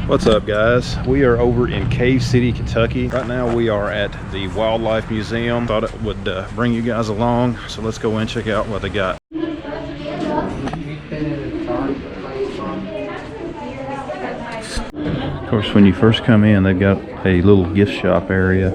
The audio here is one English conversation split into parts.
What's up, guys? We are over in Cave City, Kentucky. Right now we are at the Wildlife Museum. Thought it would bring you guys along, so let's go in and check out what they got. Of course, when you first come in, they've got a little gift shop area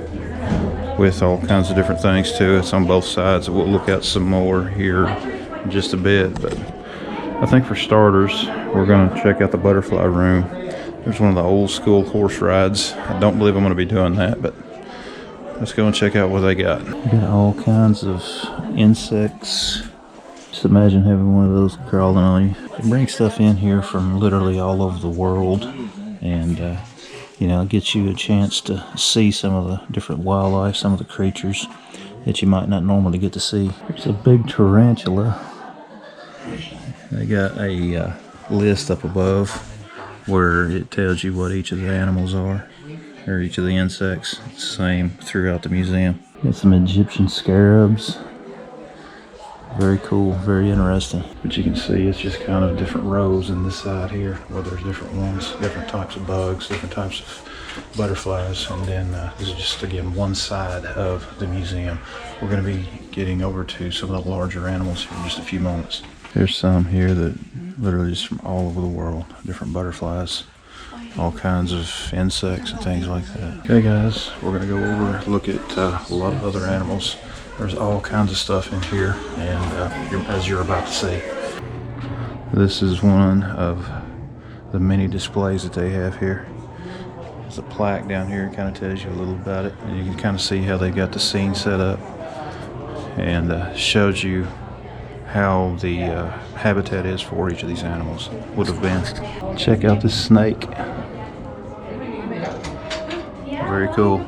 with all kinds of different things too. It's on both sides. We'll look at some more here in just a bit, but I think for starters, we're going to check out the butterfly room. There's one of the old school horse rides. I don't believe I'm going to be doing that, but let's go and check out what they got. Got all kinds of insects. Just imagine having one of those crawling on you. They bring stuff in here from literally all over the world, and you know, it gets you a chance to see some of the different wildlife, some of the creatures that you might not normally get to see. There's a big tarantula. They got a list up above where it tells you what each of the animals are, or each of the insects. It's the same throughout the museum. Got some Egyptian scarabs. Very cool, very interesting. But you can see it's just kind of different rows in this side here, where there's different ones, different types of bugs, different types of butterflies, and then this is just, again, one side of the museum. We're going to be getting over to some of the larger animals here in just a few moments. There's some here that literally just from all over the world, different butterflies, all kinds of insects and things like that. Okay, guys, we're going to go over, look at a lot of other animals. There's all kinds of stuff in here, and as you're about to see. This is one of the many displays that they have here. There's a plaque down here, it kind of tells you a little about it, and you can kind of see how they got the scene set up, and shows you how the habitat is for each of these animals, would have been. Check out this snake. Very cool.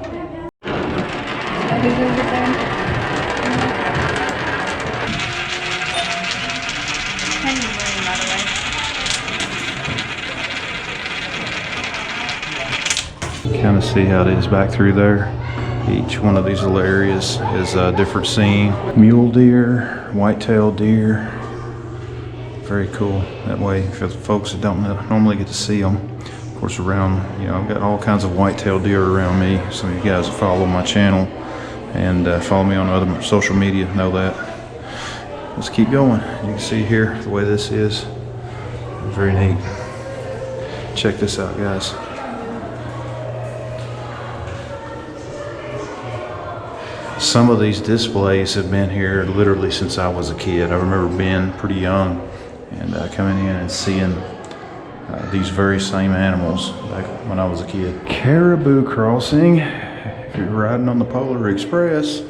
Kind of see how it is back through there. Each one of these little areas is a different scene. Mule deer, white-tailed deer. Very cool. That way, for the folks that don't normally get to see them. Of course, around, you know, I've got all kinds of white-tailed deer around me. Some of you guys that follow my channel and follow me on other social media know that. Let's keep going. You can see here the way this is. Very neat. Check this out, guys. Some of these displays have been here literally since I was a kid. I remember being pretty young and coming in and seeing these very same animals back when I was a kid. Caribou crossing. If you're riding on the Polar Express,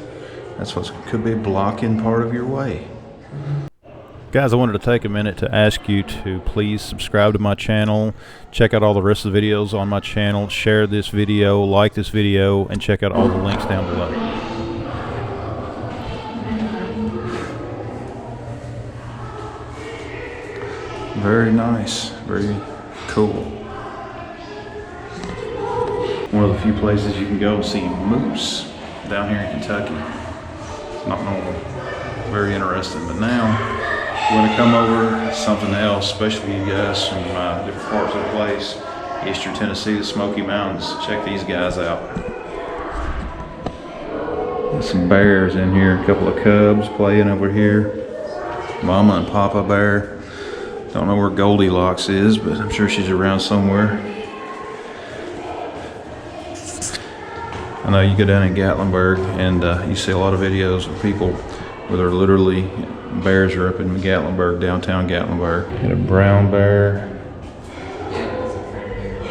that's what could be blocking part of your way. Guys, I wanted to take a minute to ask you to please subscribe to my channel, check out all the rest of the videos on my channel, share this video, like this video, and check out all the links down below. Very nice, very cool. One of the few places you can go see moose down here in Kentucky. It's not normal. Very interesting. But now we're going to come over to something else, especially you guys from different parts of the place. Eastern Tennessee, the Smoky Mountains. Check these guys out. There's some bears in here, a couple of cubs playing over here. Mama and Papa bear. Don't know where Goldilocks is, but I'm sure she's around somewhere. I know you go down in Gatlinburg and you see a lot of videos of people where they're literally, bears are up in Gatlinburg, downtown Gatlinburg. Got a brown bear,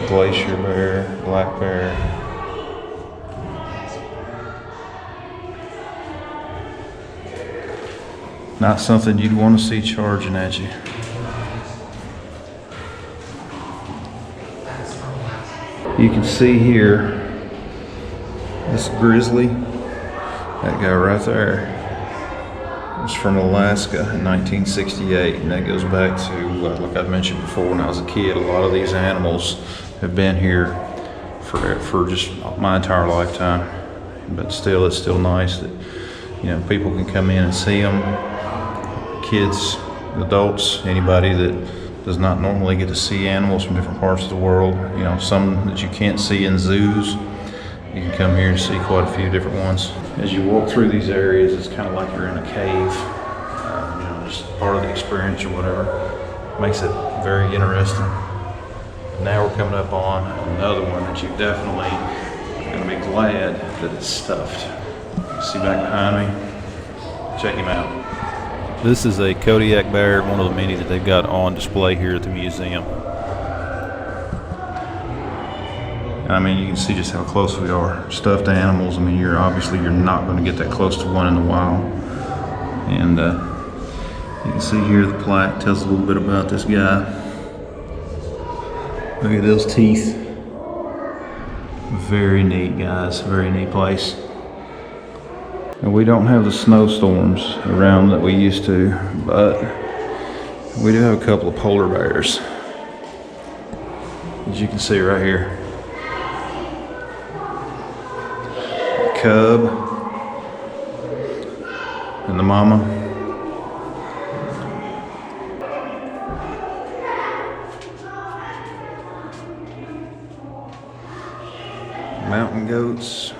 glacier bear, black bear. Not something you'd want to see charging at you. You can see here this grizzly, that guy right there, was from Alaska in 1968, and that goes back to, like I mentioned before, when I was a kid, a lot of these animals have been here for just my entire lifetime. But still, it's still nice that, you know, people can come in and see them. Kids, adults, anybody that does not normally get to see animals from different parts of the world. You know, some that you can't see in zoos. You can come here and see quite a few different ones. As you walk through these areas, it's kind of like you're in a cave. You know, just part of the experience or whatever. Makes it very interesting. Now we're coming up on another one that you definitely are going to be glad that it's stuffed. See back behind me? Check him out. This is a Kodiak bear, one of the many that they've got on display here at the museum. I mean, you can see just how close we are. Stuffed animals, I mean, you're not going to get that close to one in the wild. And you can see here the plaque tells a little bit about this guy. Look at those teeth. Very neat, guys. Very neat place. And we don't have the snowstorms around that we used to, but we do have a couple of polar bears, as you can see right here. The cub and the mama. Mountain goats.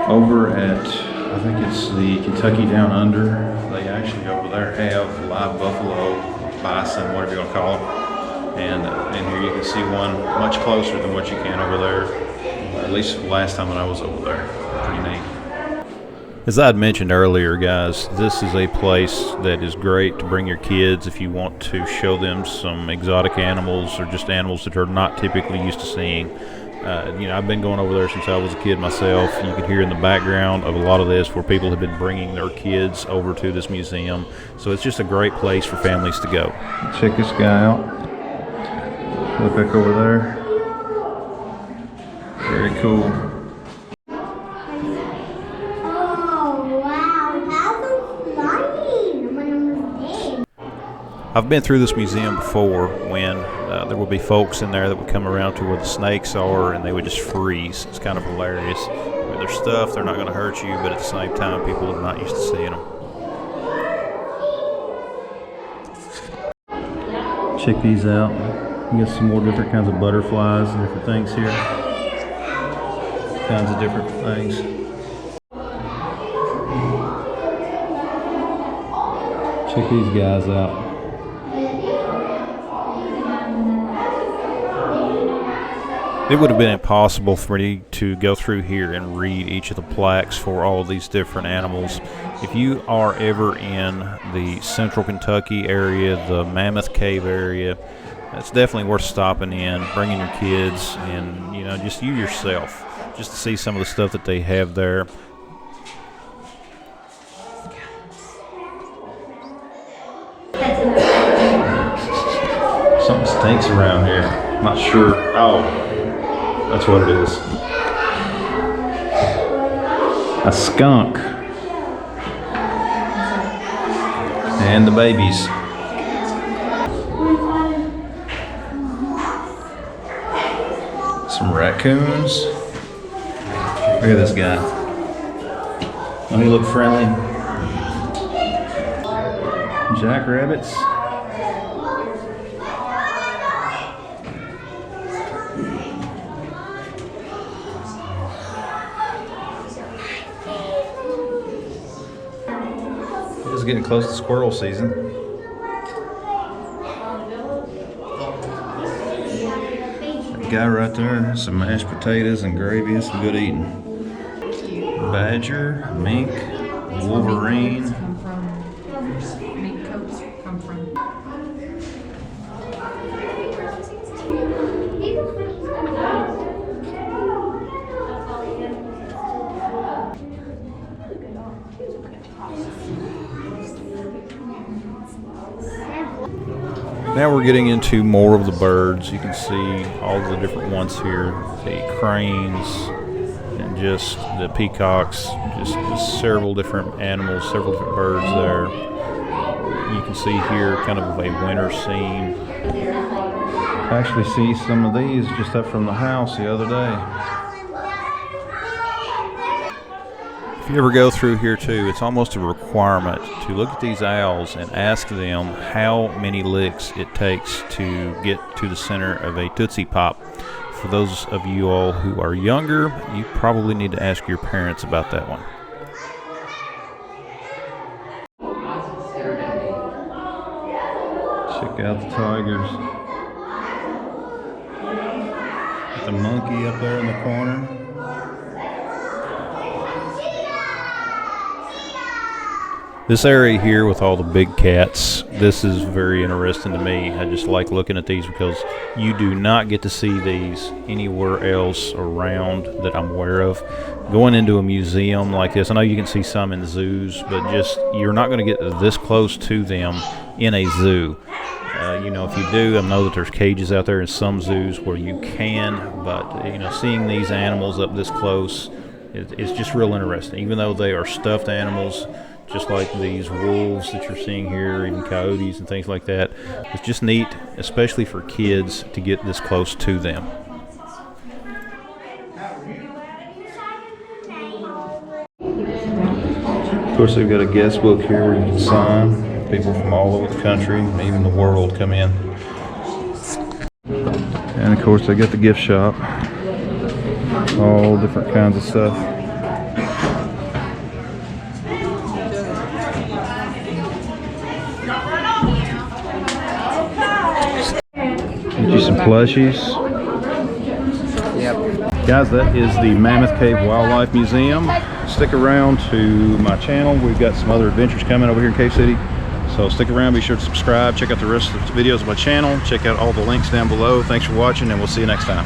Over at, I think it's the Kentucky Down Under, they actually over there have live buffalo, bison, whatever you want to call them. And in here you can see one much closer than what you can over there, at least last time that I was over there. Pretty neat. As I had mentioned earlier, guys, this is a place that is great to bring your kids if you want to show them some exotic animals or just animals that are not typically used to seeing. You know, I've been going over there since I was a kid myself. You can hear in the background of a lot of this where people have been bringing their kids over to this museum. So it's just a great place for families to go. Check this guy out. Look back over there. Very cool. I've been through this museum before when there would be folks in there that would come around to where the snakes are and they would just freeze. It's kind of hilarious. I mean, they're stuffed, they're not going to hurt you, but at the same time, people are not used to seeing them. Check these out. You got some more different kinds of butterflies and different things here. Kinds of different things. Check these guys out. It would have been impossible for me to go through here and read each of the plaques for all of these different animals. If you are ever in the central Kentucky area, the Mammoth Cave area, it's definitely worth stopping in, bringing your kids, and you know, just you yourself, just to see some of the stuff that they have there. Something stinks around here. Not sure. Oh. That's what it is. A skunk. And the babies. Some raccoons. Look at this guy. Oh, he look friendly. Jackrabbits. It's getting close to squirrel season. That guy right there, some mashed potatoes and gravy and some good eating. Badger, mink, wolverine. Mink coats come from. Now we're getting into more of the birds. You can see all the different ones here. The cranes and just the peacocks, just several different animals, several different birds there. You can see here kind of a winter scene. I actually see some of these just up from the house the other day. you ever go through here too, it's almost a requirement to look at these owls and ask them how many licks it takes to get to the center of a Tootsie Pop. For those of you all who are younger, you probably need to ask your parents about that one. Check out the tigers. Got the monkey up there in the corner. This area here with all the big cats, this is very interesting to me. I just like looking at these because you do not get to see these anywhere else around that I'm aware of. Going into a museum like this, I know you can see some in zoos, but just you're not going to get this close to them in a zoo. You know, if you do, I know that there's cages out there in some zoos where you can, but you know, seeing these animals up this close, it's just real interesting. Even though they are stuffed animals, just like these wolves that you're seeing here, even coyotes and things like that. It's just neat, especially for kids, to get this close to them. Of course, they've got a guest book here where you can sign. People from all over the country, even the world, come in. And of course, they got the gift shop. All different kinds of stuff. Get you some plushies. Yep. Guys, that is the Mammoth Cave Wildlife Museum. Stick around to my channel. We've got some other adventures coming over here in Cave City. So stick around, be sure to subscribe, check out the rest of the videos of my channel, check out all the links down below. Thanks for watching, and we'll see you next time.